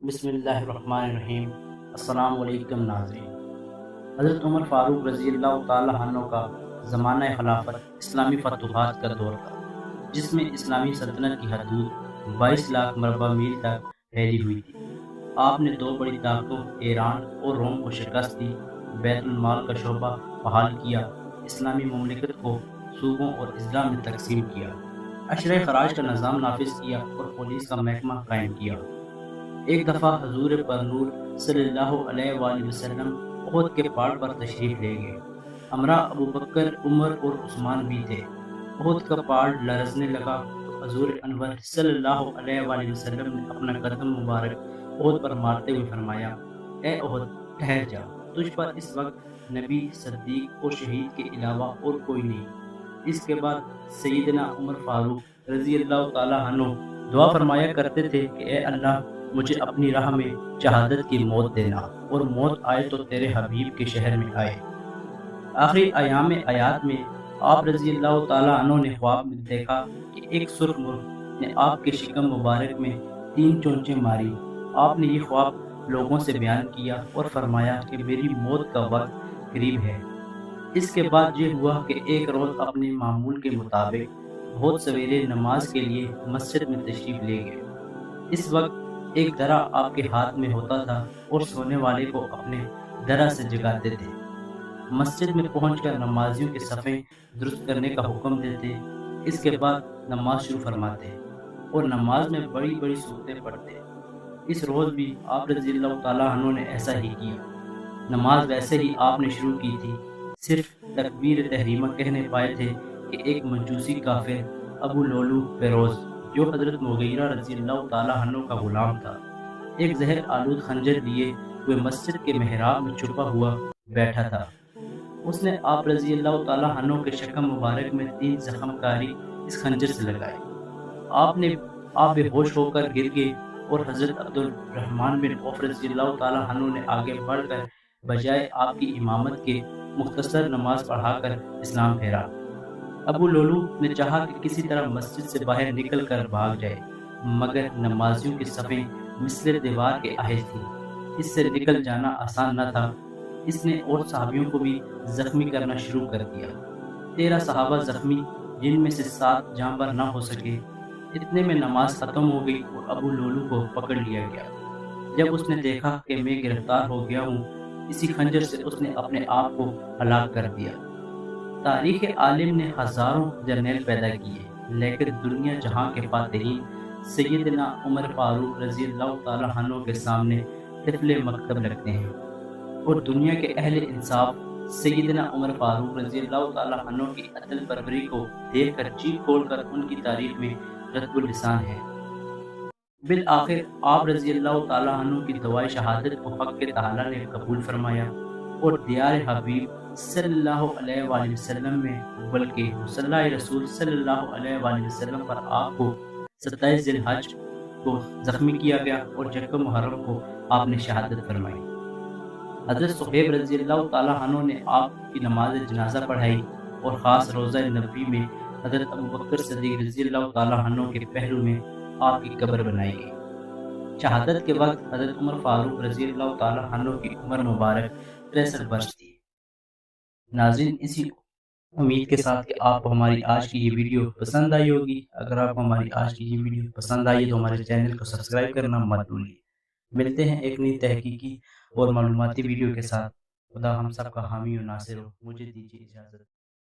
بسم اللہ الرحمن الرحیم۔ السلام علیکم ناظرین۔ حضرت عمر فاروق رضی اللہ تعالی عنہ کا زمانہ خلافت اسلامی فتوحات کا دور تھا، جس میں اسلامی سلطنت کی حدود 22 لاکھ مربع میل تک پھیلی ہوئی تھی۔ آپ نے دو بڑی طاقتوں ایران اور روم کو شکست دی، بیت المال کا شعبہ بحال کیا، اسلامی مملکت کو صوبوں اور اضلاع میں تقسیم کیا، اشرۂ خراج کا نظام نافذ کیا اور پولیس کا محکمہ قائم کیا۔ ایک دفعہ حضور پر نور صلی اللہ علیہ وآلہ وسلم احد کے پہاڑ پر تشریف لے گئے۔ ہمراہ ابو بکر، عمر اور عثمان بھی تھے۔ احد کا پہاڑ لرزنے لگا تو حضور انور صلی اللہ علیہ وآلہ وسلم نے اپنا قدم مبارک احد پر مارتے ہوئے فرمایا، اے احد ٹھہر جا، تجھ پر اس وقت نبی، صدیق اور شہید کے علاوہ اور کوئی نہیں۔ اس کے بعد سیدنا عمر فاروق رضی اللہ تعالی عنہ دعا فرمایا کرتے تھے کہ اے اللہ، مجھے اپنی راہ میں شہادت کی موت دینا، اور موت آئے تو تیرے حبیب کے شہر میں آئے۔ آخری ایام آیات میں آپ رضی اللہ تعالیٰ عنہ نے خواب میں دیکھا کہ ایک سرخ مرغ نے آپ کے شکم مبارک میں 3 چونچیں ماری۔ آپ نے یہ خواب لوگوں سے بیان کیا اور فرمایا کہ میری موت کا وقت قریب ہے۔ اس کے بعد یہ ہوا کہ ایک روز اپنے معمول کے مطابق بہت سویرے نماز کے لیے مسجد میں تشریف لے گئے۔ اس وقت ایک درہ آپ کے ہاتھ میں ہوتا تھا اور سونے والے کو اپنے درہ سے جگاتے تھے۔ مسجد میں پہنچ کر نمازیوں کے صفیں درست کرنے کا حکم دیتے، اس کے بعد نماز شروع فرماتے اور نماز میں بڑی بڑی سورتیں پڑھتے۔ اس روز بھی آپ رضی اللہ تعالیٰ عنہ نے ایسا ہی کیا۔ نماز ویسے ہی آپ نے شروع کی تھی، صرف تکبیر تحریمہ کہنے پائے تھے کہ ایک مجوسی کافر ابو لولو فیروز، جو حضرت مغیرہ رضی اللہ تعالیٰ عنہ کا غلام تھا، ایک زہر آلود خنجر لیے ہوئے مسجد کے محراب میں چھپا ہوا بیٹھا تھا۔ اس نے آپ رضی اللہ تعالیٰ عنہ کے شکم مبارک میں 3 زخم کاری اس خنجر سے لگائے۔ آپ بے ہوش ہو کر گر گئے اور حضرت عبد الرحمن بن عوف رضی اللہ تعالیٰ عنہ نے آگے بڑھ کر بجائے آپ کی امامت کے مختصر نماز پڑھا کر اسلام پھیرا۔ ابو لولو نے چاہا کہ کسی طرح مسجد سے باہر نکل کر بھاگ جائے، مگر نمازیوں کی صفیں مثل دیوار کے آہج تھیں، اس سے نکل جانا آسان نہ تھا۔ اس نے اور صحابیوں کو بھی زخمی کرنا شروع کر دیا۔ 13 صحابہ زخمی، جن میں سے 7 جاں بر نہ ہو سکے۔ اتنے میں نماز ختم ہو گئی اور ابو لولو کو پکڑ لیا گیا۔ جب اس نے دیکھا کہ میں گرفتار ہو گیا ہوں، اسی خنجر سے اس نے اپنے آپ کو ہلاک کر دیا۔ تاریخ عالم نے ہزاروں جرنیل پیدا کیے، لیکن دنیا جہاں کے فاتحین سیدنا عمر فاروق رضی اللہ تعالیٰ عنہ کے سامنے طفل مکتب لگتے ہیں، اور دنیا کے اہل انصاف سیدنا عمر فاروق رضی اللہ تعالیٰ عنہ کی عدل پروری کو دیکھ کر چیخ کھول کر ان کی تعریف میں رطب اللسان ہے۔ بالآخر آپ رضی اللہ تعالیٰ عنہ کی دعائے شہادت کو حق کے تعالیٰ نے قبول فرمایا اور دیار حبیب صلی اللہ علیہ وآلہ وسلم میں، بلکہ مصلی رسول صلی اللہ علیہ وآلہ وسلم پر آپ کو 27 ذی الحج کو زخمی کیا گیا اور یکم محرم کو آپ نے شہادت فرمائی۔ حضرت صہیب رضی اللہ تعالیٰ عنہ نے آپ کی نماز جنازہ پڑھائی اور خاص روضہ نبوی میں حضرت ابو بکر صدیق رضی اللہ تعالیٰ عنہ کے پہلو میں آپ کی قبر بنائی گئی۔ شہادت کے وقت حضرت عمر فاروق رضی اللہ تعالیٰ عنہ کی عمر مبارک 63 برس تھی۔ ناظرین، اسی امید کے ساتھ کہ آپ کو ہماری آج کی یہ ویڈیو پسند آئی ہوگی۔ اگر آپ کو ہماری آج کی یہ ویڈیو پسند آئی تو ہمارے چینل کو سبسکرائب کرنا مت بھولیے۔ ملتے ہیں ایک نئی تحقیقی اور معلوماتی ویڈیو کے ساتھ۔ خدا ہم سب کا حامی و ناصر ہو۔ مجھے دیجیے اجازت۔